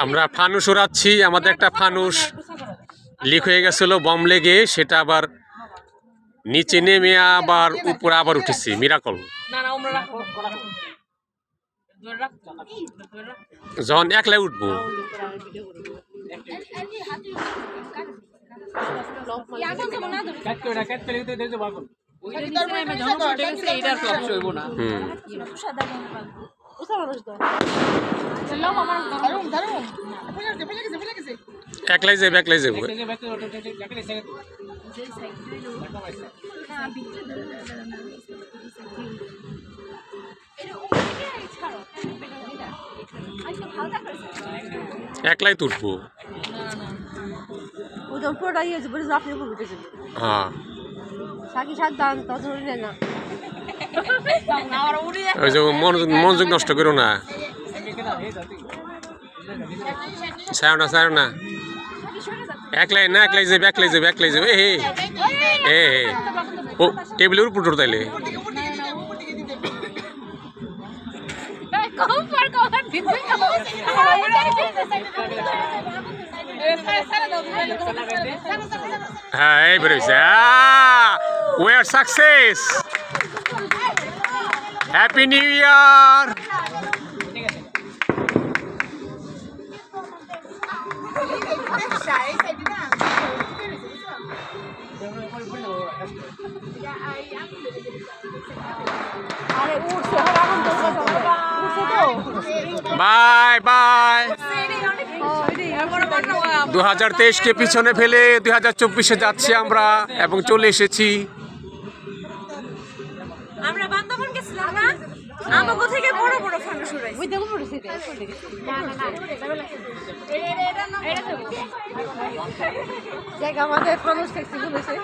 আমরা ফানুস উড়াচ্ছি। আমাদের একটা ফানুস লিক হয়ে গেছিল বম লেগে, সেটা আবার নিচে নেমে আবার উপরে আবার উঠেছি। মিরাকল। যখন একলাই উঠবো একলাই যাবে, একলাই যাবো। একলাই তুলবো। হ্যাঁ, ওই যে মনোযোগ নষ্ট করো না। চাও না, চাও না। একলাই না, একলাই যাবে, একলাই যাবে, একলাই যাবে। হে হে ও টেবিলের উপর তাইলে হ্যাঁ, এই বেরোইছে। We are success. Happy New Year. Bye bye. 2023 পিছনে ফেলে 2024-এ যাচ্ছি আমরা এবং চলে এসেছি। আমরা বান্দরবান গেছিলাম না, আমাগো থেকে বড় বড় ফানুস উড়াইছে। ওই দেখো পড়ছে এটা। জায়গা আমাদের ফানুস ফেস্টিভ্যাল হইছে।